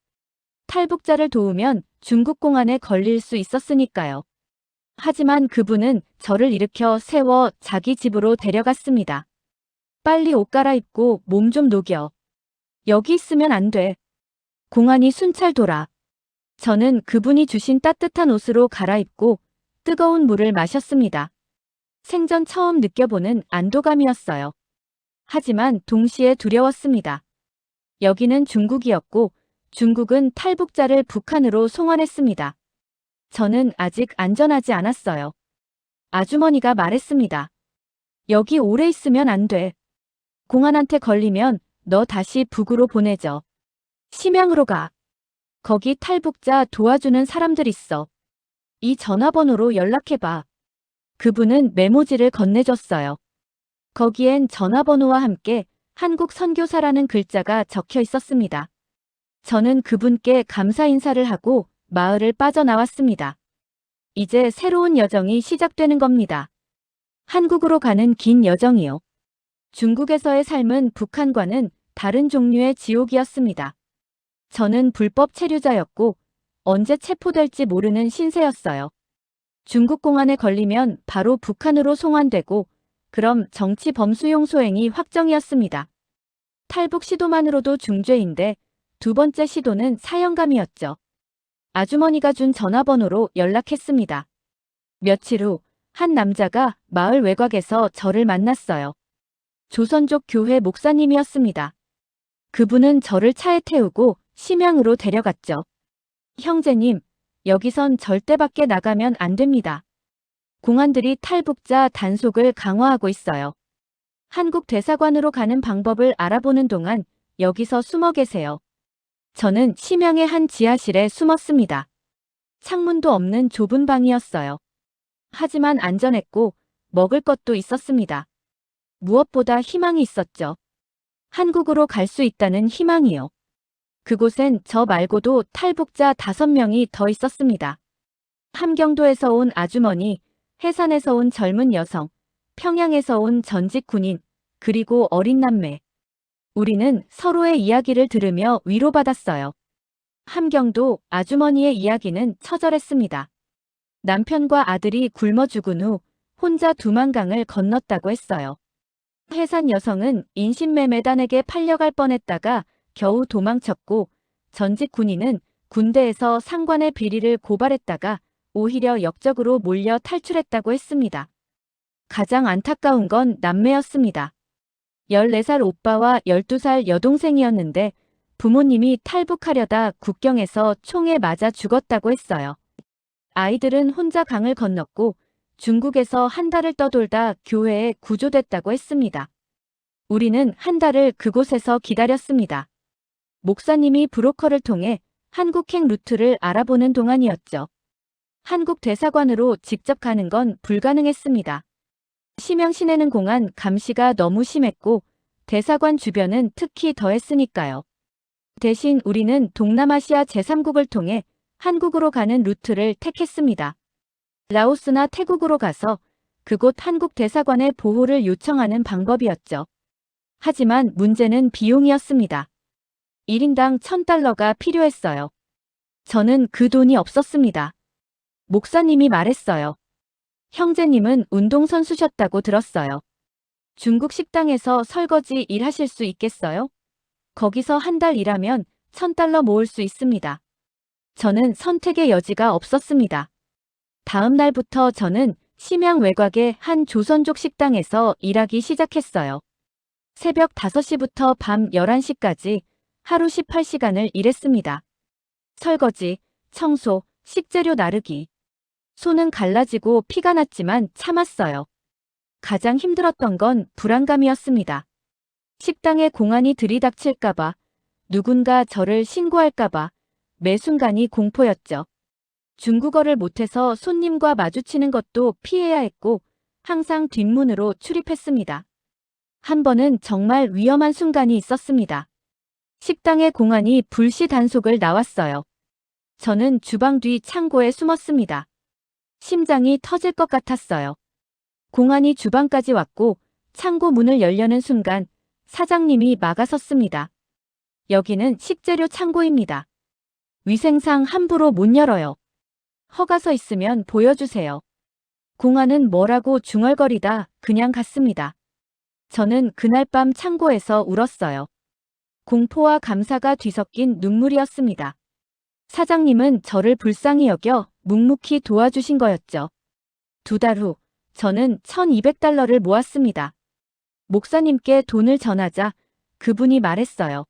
탈북자를 도우면 중국 공안에 걸릴 수 있었으니까요. 하지만 그분은 저를 일으켜 세워 자기 집으로 데려갔습니다. 빨리 옷 갈아입고 몸 좀 녹여. 여기 있으면 안 돼. 공안이 순찰 돌아. 저는 그분이 주신 따뜻한 옷으로 갈아입고 뜨거운 물을 마셨습니다. 생전 처음 느껴보는 안도감이었어요. 하지만 동시에 두려웠습니다. 여기는 중국이었고 중국은 탈북자를 북한으로 송환했습니다. 저는 아직 안전하지 않았어요. 아주머니가 말했습니다. 여기 오래 있으면 안 돼. 공안한테 걸리면 너 다시 북으로 보내줘. 심양으로 가. 거기 탈북자 도와주는 사람들 있어. 이 전화번호로 연락해봐. 그분은 메모지를 건네줬어요. 거기엔 전화번호와 함께 한국 선교사라는 글자가 적혀 있었습니다. 저는 그분께 감사 인사를 하고 마을을 빠져나왔습니다. 이제 새로운 여정이 시작되는 겁니다. 한국으로 가는 긴 여정이요. 중국에서의 삶은 북한과는 다른 종류의 지옥이었습니다. 저는 불법 체류자였고 언제 체포될지 모르는 신세였어요. 중국 공안에 걸리면 바로 북한으로 송환되고 그럼 정치 범수용 소행이 확정이었습니다. 탈북 시도만으로도 중죄인데 두 번째 시도는 사형감이었죠. 아주머니가 준 전화번호로 연락했습니다. 며칠 후 한 남자가 마을 외곽에서 저를 만났어요. 조선족 교회 목사님이었습니다. 그분은 저를 차에 태우고 심양으로 데려갔죠. 형제님, 여기선 절대 밖에 나가면 안 됩니다. 공안들이 탈북자 단속을 강화하고 있어요. 한국 대사관으로 가는 방법을 알아보는 동안 여기서 숨어 계세요. 저는 심양의 한 지하실에 숨었습니다. 창문도 없는 좁은 방이었어요. 하지만 안전했고 먹을 것도 있었습니다. 무엇보다 희망이 있었죠. 한국으로 갈 수 있다는 희망이요. 그곳엔 저 말고도 탈북자 5명이 더 있었습니다. 함경도에서 온 아주머니, 해산에서 온 젊은 여성, 평양에서 온 전직 군인, 그리고 어린 남매. 우리는 서로의 이야기를 들으며 위로받았어요. 함경도 아주머니의 이야기는 처절했습니다. 남편과 아들이 굶어 죽은 후 혼자 두만강을 건넜다고 했어요. 해산 여성은 인신매매단에게 팔려갈 뻔했다가 겨우 도망쳤고, 전직 군인은 군대에서 상관의 비리를 고발했다가 오히려 역적으로 몰려 탈출했다고 했습니다. 가장 안타까운 건 남매였습니다. 14살 오빠와 12살 여동생이었는데 부모님이 탈북하려다 국경에서 총에 맞아 죽었다고 했어요. 아이들은 혼자 강을 건넜고 중국에서 한 달을 떠돌다 교회에 구조됐다고 했습니다. 우리는 한 달을 그곳에서 기다렸습니다. 목사님이 브로커를 통해 한국행 루트를 알아보는 동안이었죠. 한국 대사관으로 직접 가는 건 불가능했습니다. 심양 시내는 공안 감시가 너무 심했고 대사관 주변은 특히 더했으니까요. 대신 우리는 동남아시아 제3국을 통해 한국으로 가는 루트를 택했습니다. 라오스나 태국으로 가서 그곳 한국 대사관의 보호를 요청하는 방법이었죠. 하지만 문제는 비용이었습니다. 1인당 1,000달러가 필요했어요. 저는 그 돈이 없었습니다. 목사님이 말했어요. 형제님은 운동선수셨다고 들었어요. 중국 식당에서 설거지 일하실 수 있겠어요? 거기서 한 달 일하면 1,000달러 모을 수 있습니다. 저는 선택의 여지가 없었습니다. 다음 날부터 저는 심양 외곽의 한 조선족 식당에서 일하기 시작했어요. 새벽 5시부터 밤 11시까지 하루 18시간을 일했습니다. 설거지, 청소, 식재료 나르기. 손은 갈라지고 피가 났지만 참았어요. 가장 힘들었던 건 불안감이었습니다. 식당에 공안이 들이닥칠까봐, 누군가 저를 신고할까봐 매 순간이 공포였죠. 중국어를 못해서 손님과 마주치는 것도 피해야 했고 항상 뒷문으로 출입했습니다. 한 번은 정말 위험한 순간이 있었습니다. 식당의 공안이 불시 단속을 나왔어요. 저는 주방 뒤 창고에 숨었습니다. 심장이 터질 것 같았어요. 공안이 주방까지 왔고 창고 문을 열려는 순간 사장님이 막아섰습니다. 여기는 식재료 창고입니다. 위생상 함부로 못 열어요. 허가서 있으면 보여주세요. 공안은 뭐라고 중얼거리다 그냥 갔습니다. 저는 그날 밤 창고에서 울었어요. 공포와 감사가 뒤섞인 눈물이었습니다. 사장님은 저를 불쌍히 여겨 묵묵히 도와주신 거였죠. 2달 후 저는 1,200달러를 모았습니다. 목사님께 돈을 전하자 그분이 말했어요.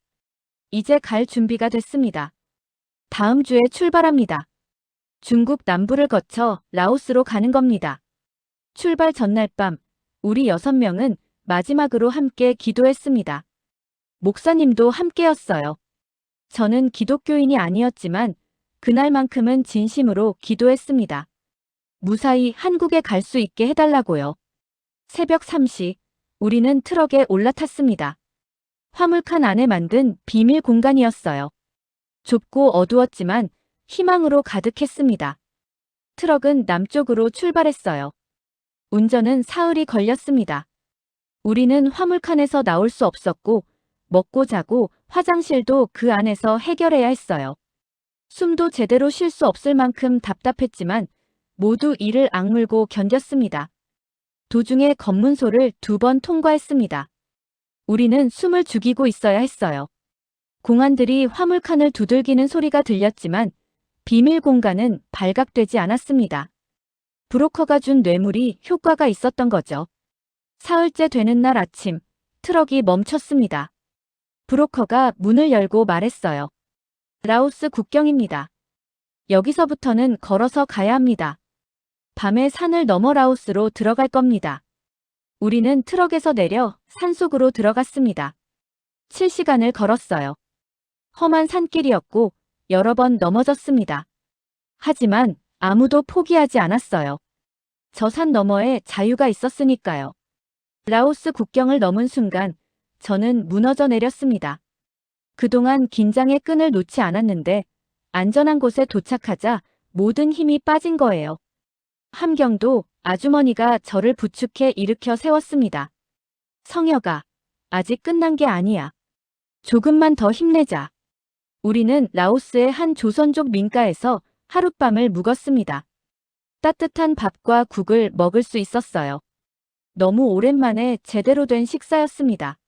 이제 갈 준비가 됐습니다. 다음 주에 출발합니다. 중국 남부를 거쳐 라오스로 가는 겁니다. 출발 전날 밤 우리 6명은 마지막으로 함께 기도했습니다. 목사님도 함께였어요. 저는 기독교인이 아니었지만 그날만큼은 진심으로 기도했습니다. 무사히 한국에 갈 수 있게 해달라고요. 새벽 3시 우리는 트럭에 올라탔습니다. 화물칸 안에 만든 비밀 공간이었어요. 좁고 어두웠지만 희망으로 가득했습니다. 트럭은 남쪽으로 출발했어요. 운전은 사흘이 걸렸습니다. 우리는 화물칸에서 나올 수 없었고 먹고 자고 화장실도 그 안에서 해결해야 했어요. 숨도 제대로 쉴 수 없을 만큼 답답했지만 모두 이를 악물고 견뎠습니다. 도중에 검문소를 2번 통과했습니다. 우리는 숨을 죽이고 있어야 했어요. 공안들이 화물칸을 두들기는 소리가 들렸지만 비밀 공간은 발각되지 않았습니다. 브로커가 준 뇌물이 효과가 있었던 거죠. 사흘째 되는 날 아침, 트럭이 멈췄습니다. 브로커가 문을 열고 말했어요. 라오스 국경입니다. 여기서부터는 걸어서 가야 합니다. 밤에 산을 넘어 라오스로 들어갈 겁니다. 우리는 트럭에서 내려 산속으로 들어갔습니다. 7시간을 걸었어요. 험한 산길이었고 여러 번 넘어졌습니다. 하지만 아무도 포기하지 않았어요. 저 산 너머에 자유가 있었으니까요. 라오스 국경을 넘은 순간 저는 무너져 내렸습니다. 그동안 긴장의 끈을 놓지 않았는데 안전한 곳에 도착하자 모든 힘이 빠진 거예요. 함경도 아주머니가 저를 부축해 일으켜 세웠습니다. 성혁아, 아직 끝난 게 아니야. 조금만 더 힘내자. 우리는 라오스의 한 조선족 민가에서 하룻밤을 묵었습니다. 따뜻한 밥과 국을 먹을 수 있었어요. 너무 오랜만에 제대로 된 식사였습니다.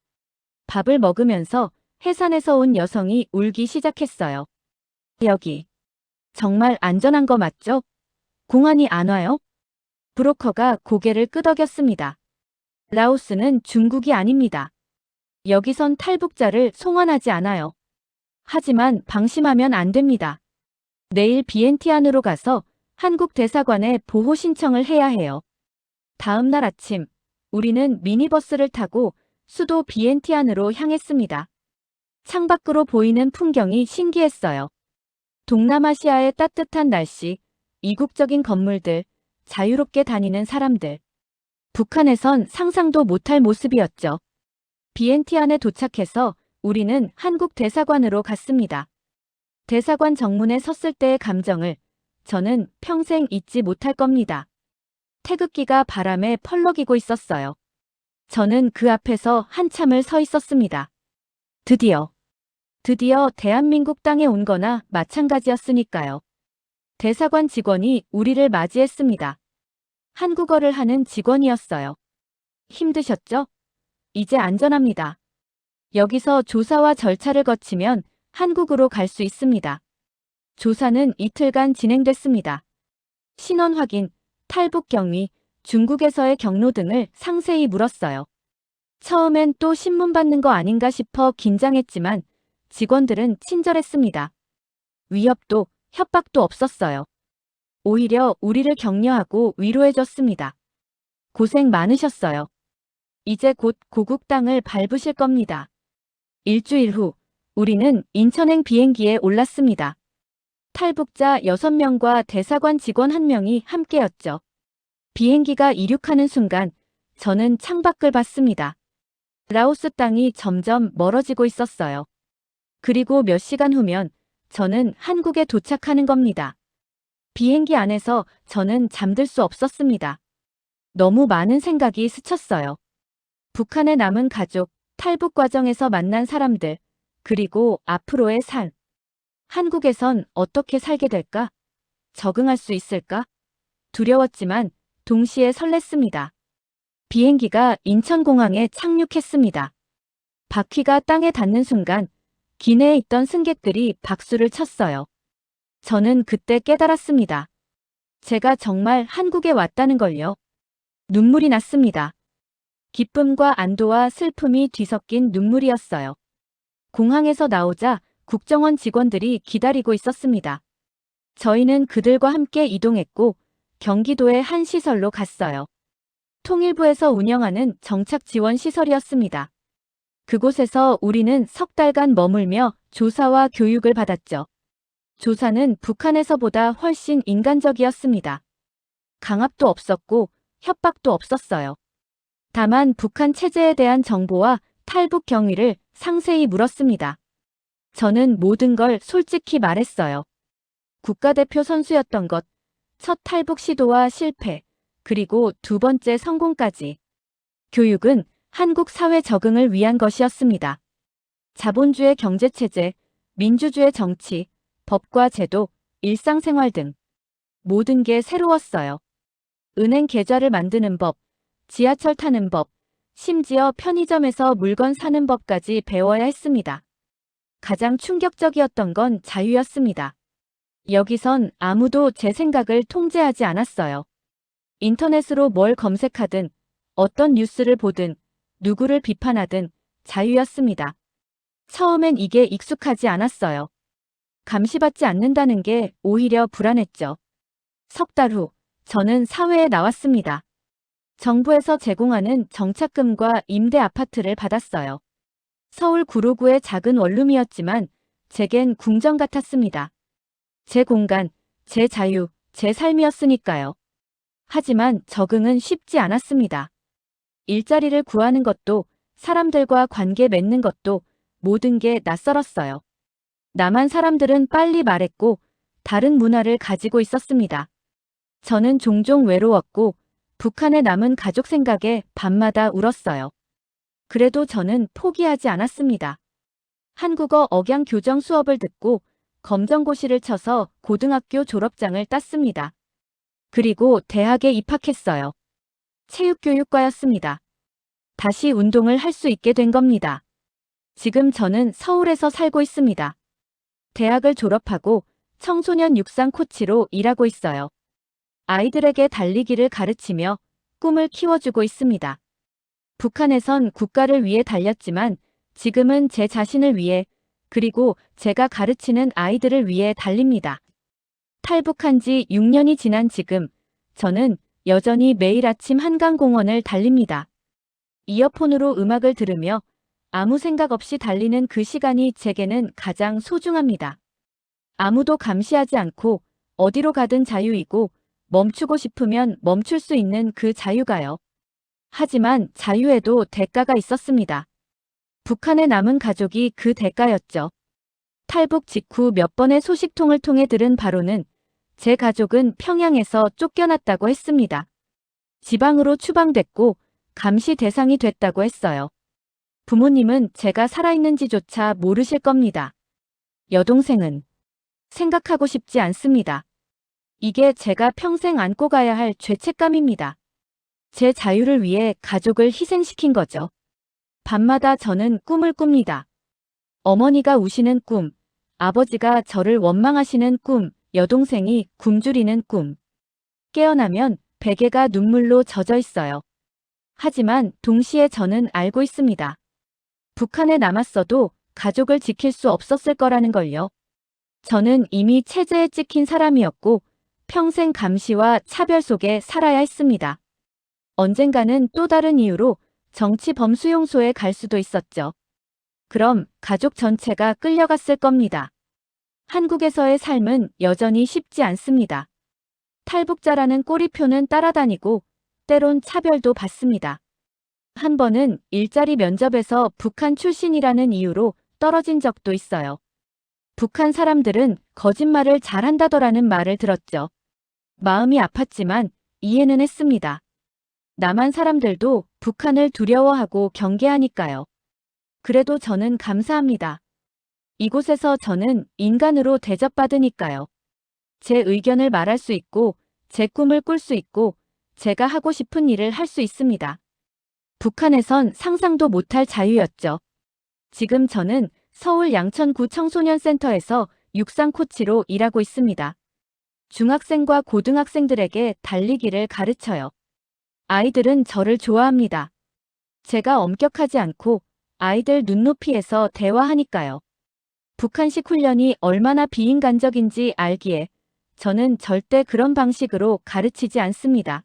밥을 먹으면서 해산에서 온 여성이 울기 시작했어요. 여기 정말 안전한 거 맞죠? 공안이 안 와요? 브로커가 고개를 끄덕였습니다. 라오스는 중국이 아닙니다. 여기선 탈북자를 송환하지 않아요. 하지만 방심하면 안 됩니다. 내일 비엔티안으로 가서 한국 대사관에 보호 신청을 해야 해요. 다음 날 아침, 우리는 미니버스를 타고 수도 비엔티안으로 향했습니다. 창밖으로 보이는 풍경이 신기했어요. 동남아시아의 따뜻한 날씨, 이국적인 건물들, 자유롭게 다니는 사람들. 북한에선 상상도 못할 모습이었죠. 비엔티안에 도착해서 우리는 한국 대사관으로 갔습니다. 대사관 정문에 섰을 때의 감정을 저는 평생 잊지 못할 겁니다. 태극기가 바람에 펄럭이고 있었어요. 저는 그 앞에서 한참을 서 있었습니다. 드디어 대한민국 땅에 온 거나 마찬가지였으니까요. 대사관 직원이 우리를 맞이했습니다. 한국어를 하는 직원이었어요. 힘드셨죠? 이제 안전합니다. 여기서 조사와 절차를 거치면 한국으로 갈 수 있습니다. 조사는 이틀간 진행됐습니다. 신원 확인, 탈북 경위, 중국에서의 경로 등을 상세히 물었어요. 처음엔 또 신문 받는 거 아닌가 싶어 긴장했지만 직원들은 친절했습니다. 위협도 협박도 없었어요. 오히려 우리를 격려하고 위로해줬습니다. 고생 많으셨어요. 이제 곧 고국 땅을 밟으실 겁니다. 일주일 후 우리는 인천행 비행기에 올랐습니다. 탈북자 6명과 대사관 직원 1명이 함께였죠. 비행기가 이륙하는 순간 저는 창밖을 봤습니다. 라오스 땅이 점점 멀어지고 있었어요. 그리고 몇 시간 후면 저는 한국에 도착하는 겁니다. 비행기 안에서 저는 잠들 수 없었습니다. 너무 많은 생각이 스쳤어요. 북한에 남은 가족, 탈북 과정에서 만난 사람들, 그리고 앞으로의 삶. 한국에선 어떻게 살게 될까? 적응할 수 있을까? 두려웠지만 동시에 설렜습니다. 비행기가 인천공항에 착륙했습니다. 바퀴가 땅에 닿는 순간 기내에 있던 승객들이 박수를 쳤어요. 저는 그때 깨달았습니다. 제가 정말 한국에 왔다는 걸요. 눈물이 났습니다. 기쁨과 안도와 슬픔이 뒤섞인 눈물이었어요. 공항에서 나오자 국정원 직원들이 기다리고 있었습니다. 저희는 그들과 함께 이동했고 경기도의 한 시설로 갔어요. 통일부에서 운영하는 정착 지원 시설이었습니다. 그곳에서 우리는 석 달간 머물며 조사와 교육을 받았죠. 조사는 북한에서보다 훨씬 인간적이었습니다. 강압도 없었고 협박도 없었어요. 다만 북한 체제에 대한 정보와 탈북 경위를 상세히 물었습니다. 저는 모든 걸 솔직히 말했어요. 국가대표 선수였던 것, 첫 탈북 시도와 실패, 그리고 두 번째 성공까지. 교육은 한국 사회 적응을 위한 것이었습니다. 자본주의 경제체제, 민주주의 정치, 법과 제도, 일상생활 등 모든 게 새로웠어요. 은행 계좌를 만드는 법, 지하철 타는 법, 심지어 편의점에서 물건 사는 법까지 배워야 했습니다. 가장 충격적이었던 건 자유였습니다. 여기선 아무도 제 생각을 통제하지 않았어요. 인터넷으로 뭘 검색하든, 어떤 뉴스를 보든, 누구를 비판하든 자유였습니다. 처음엔 이게 익숙하지 않았어요. 감시받지 않는다는 게 오히려 불안했죠. 석 달 후, 저는 사회에 나왔습니다. 정부에서 제공하는 정착금과 임대 아파트를 받았어요. 서울 구로구의 작은 원룸이었지만 제겐 궁전 같았습니다. 제 공간, 제 자유, 제 삶이었으니까요. 하지만 적응은 쉽지 않았습니다. 일자리를 구하는 것도, 사람들과 관계 맺는 것도 모든 게 낯설었어요. 남한 사람들은 빨리 말했고 다른 문화를 가지고 있었습니다. 저는 종종 외로웠고 북한에 남은 가족 생각에 밤마다 울었어요. 그래도 저는 포기하지 않았습니다. 한국어 억양 교정 수업을 듣고 검정고시를 쳐서 고등학교 졸업장을 땄습니다. 그리고 대학에 입학했어요. 체육교육과였습니다. 다시 운동을 할 수 있게 된 겁니다. 지금 저는 서울에서 살고 있습니다. 대학을 졸업하고 청소년 육상 코치로 일하고 있어요. 아이들에게 달리기를 가르치며 꿈을 키워주고 있습니다. 북한에선 국가를 위해 달렸지만 지금은 제 자신을 위해 그리고 제가 가르치는 아이들을 위해 달립니다. 탈북한 지 6년이 지난 지금 저는 여전히 매일 아침 한강공원을 달립니다. 이어폰으로 음악을 들으며 아무 생각 없이 달리는 그 시간이 제게는 가장 소중합니다. 아무도 감시하지 않고 어디로 가든 자유이고 멈추고 싶으면 멈출 수 있는 그 자유가요. 하지만 자유에도 대가가 있었습니다. 북한에 남은 가족이 그 대가였죠. 탈북 직후 몇 번의 소식통을 통해 들은 바로는 제 가족은 평양에서 쫓겨났다고 했습니다. 지방으로 추방됐고 감시 대상이 됐다고 했어요. 부모님은 제가 살아있는지조차 모르실 겁니다. 여동생은 생각하고 싶지 않습니다. 이게 제가 평생 안고 가야 할 죄책감입니다. 제 자유를 위해 가족을 희생시킨 거죠. 밤마다 저는 꿈을 꿉니다. 어머니가 우시는 꿈, 아버지가 저를 원망하시는 꿈, 여동생이 굶주리는 꿈. 깨어나면 베개가 눈물로 젖어 있어요. 하지만 동시에 저는 알고 있습니다. 북한에 남았어도 가족을 지킬 수 없었을 거라는 걸요. 저는 이미 체제에 찍힌 사람이었고 평생 감시와 차별 속에 살아야 했습니다. 언젠가는 또 다른 이유로 정치 범수용소에 갈 수도 있었죠. 그럼 가족 전체가 끌려갔을 겁니다. 한국에서의 삶은 여전히 쉽지 않습니다. 탈북자라는 꼬리표는 따라다니고 때론 차별도 받습니다. 한 번은 일자리 면접에서 북한 출신이라는 이유로 떨어진 적도 있어요. 북한 사람들은 거짓말을 잘한다더라는 말을 들었죠. 마음이 아팠지만 이해는 했습니다. 남한 사람들도 북한을 두려워하고 경계하니까요. 그래도 저는 감사합니다. 이곳에서 저는 인간으로 대접받으니까요. 제 의견을 말할 수 있고 제 꿈을 꿀 수 있고 제가 하고 싶은 일을 할 수 있습니다. 북한에선 상상도 못할 자유였죠. 지금 저는 서울 양천구 청소년센터에서 육상 코치로 일하고 있습니다. 중학생과 고등학생들에게 달리기를 가르쳐요. 아이들은 저를 좋아합니다. 제가 엄격하지 않고 아이들 눈높이에서 대화하니까요. 북한식 훈련이 얼마나 비인간적인지 알기에 저는 절대 그런 방식으로 가르치지 않습니다.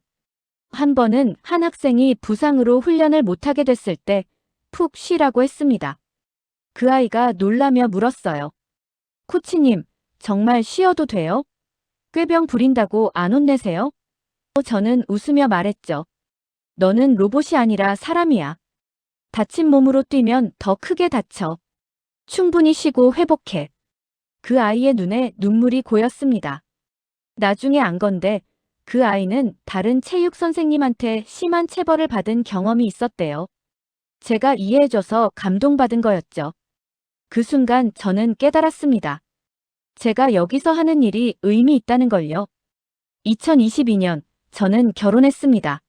한 번은 한 학생이 부상으로 훈련을 못하게 됐을 때 푹 쉬라고 했습니다. 그 아이가 놀라며 물었어요. 코치님, 정말 쉬어도 돼요? 꾀병 부린다고 안 혼내세요? 저는 웃으며 말했죠. 너는 로봇이 아니라 사람이야. 다친 몸으로 뛰면 더 크게 다쳐. 충분히 쉬고 회복해. 그 아이의 눈에 눈물이 고였습니다. 나중에 안 건데 그 아이는 다른 체육 선생님한테 심한 체벌을 받은 경험이 있었대요. 제가 이해해줘서 감동받은 거였죠. 그 순간 저는 깨달았습니다. 제가 여기서 하는 일이 의미 있다는 걸요. 2022년 저는 결혼했습니다.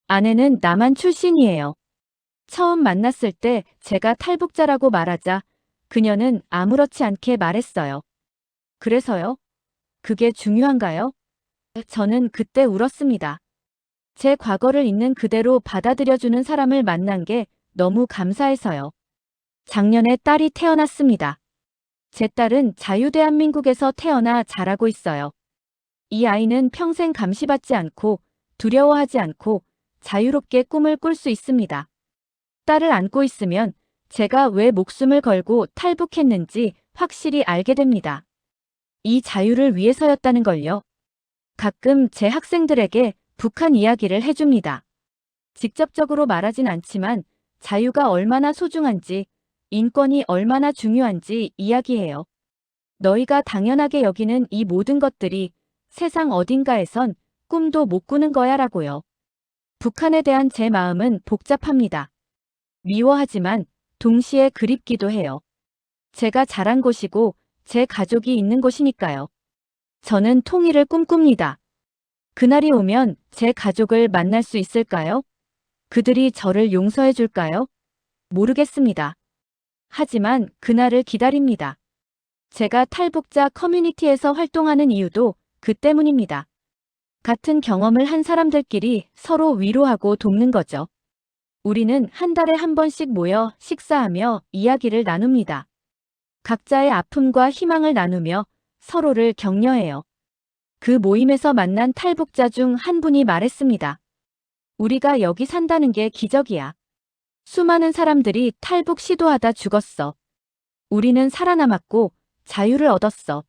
아내는 남한 출신이에요. 처음 만났을 때 제가 탈북자라고 말하자 그녀는 아무렇지 않게 말했어요. 그래서요? 그게 중요한가요? 저는 그때 울었습니다. 제 과거를 있는 그대로 받아들여주는 사람을 만난 게 너무 감사해서요. 작년에 딸이 태어났습니다. 제 딸은 자유대한민국에서 태어나 자라고 있어요. 이 아이는 평생 감시받지 않고 두려워하지 않고 자유롭게 꿈을 꿀 수 있습니다. 딸을 안고 있으면 제가 왜 목숨을 걸고 탈북했는지 확실히 알게 됩니다. 이 자유를 위해서였다는 걸요. 가끔 제 학생들에게 북한 이야기를 해줍니다. 직접적으로 말하진 않지만 자유가 얼마나 소중한지, 인권이 얼마나 중요한지 이야기해요. 너희가 당연하게 여기는 이 모든 것들이 세상 어딘가에선 꿈도 못 꾸는 거야 라고요. 북한에 대한 제 마음은 복잡합니다. 미워하지만 동시에 그립기도 해요. 제가 자란 곳이고 제 가족이 있는 곳이니까요. 저는 통일을 꿈꿉니다. 그날이 오면 제 가족을 만날 수 있을까요? 그들이 저를 용서해 줄까요? 모르겠습니다. 하지만 그날을 기다립니다. 제가 탈북자 커뮤니티에서 활동하는 이유도 그 때문입니다. 같은 경험을 한 사람들끼리 서로 위로하고 돕는 거죠. 우리는 한 달에 한 번씩 모여 식사하며 이야기를 나눕니다. 각자의 아픔과 희망을 나누며 서로를 격려해요. 그 모임에서 만난 탈북자 중 한 분이 말했습니다. 우리가 여기 산다는 게 기적이야. 수많은 사람들이 탈북 시도하다 죽었어. 우리는 살아남았고 자유를 얻었어.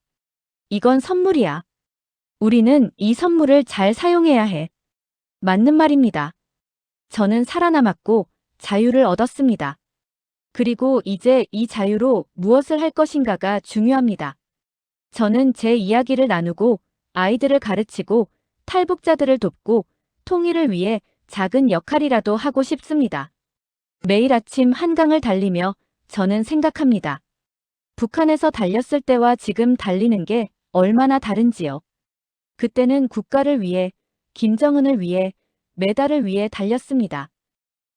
이건 선물이야. 우리는 이 선물을 잘 사용해야 해. 맞는 말입니다. 저는 살아남았고 자유를 얻었습니다. 그리고 이제 이 자유로 무엇을 할 것인가가 중요합니다. 저는 제 이야기를 나누고 아이들을 가르치고 탈북자들을 돕고 통일을 위해 작은 역할이라도 하고 싶습니다. 매일 아침 한강을 달리며 저는 생각합니다. 북한에서 달렸을 때와 지금 달리는 게 얼마나 다른지요. 그때는 국가를 위해, 김정은을 위해, 메달을 위해 달렸습니다.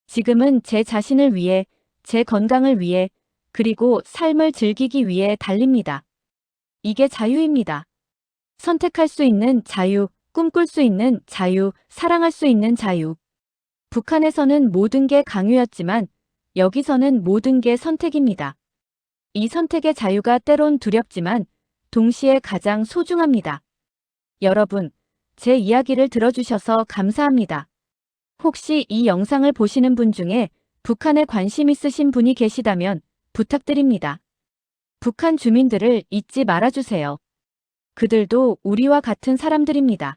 지금은 제 자신을 위해, 제 건강을 위해, 그리고 삶을 즐기기 위해 달립니다. 이게 자유입니다. 선택할 수 있는 자유, 꿈꿀 수 있는 자유, 사랑할 수 있는 자유. 북한에서는 모든 게 강요였지만 여기서는 모든 게 선택입니다. 이 선택의 자유가 때론 두렵지만 동시에 가장 소중합니다. 여러분, 제 이야기를 들어주셔서 감사합니다. 혹시 이 영상을 보시는 분 중에 북한에 관심 있으신 분이 계시다면 부탁드립니다. 북한 주민들을 잊지 말아주세요. 그들도 우리와 같은 사람들입니다.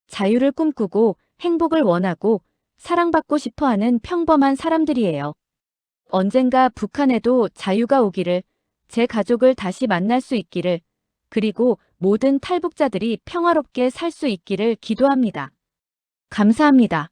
자유를 꿈꾸고 행복을 원하고 사랑받고 싶어하는 평범한 사람들이에요. 언젠가 북한에도 자유가 오기를, 제 가족을 다시 만날 수 있기를, 그리고 모든 탈북자들이 평화롭게 살 수 있기를 기도합니다. 감사합니다.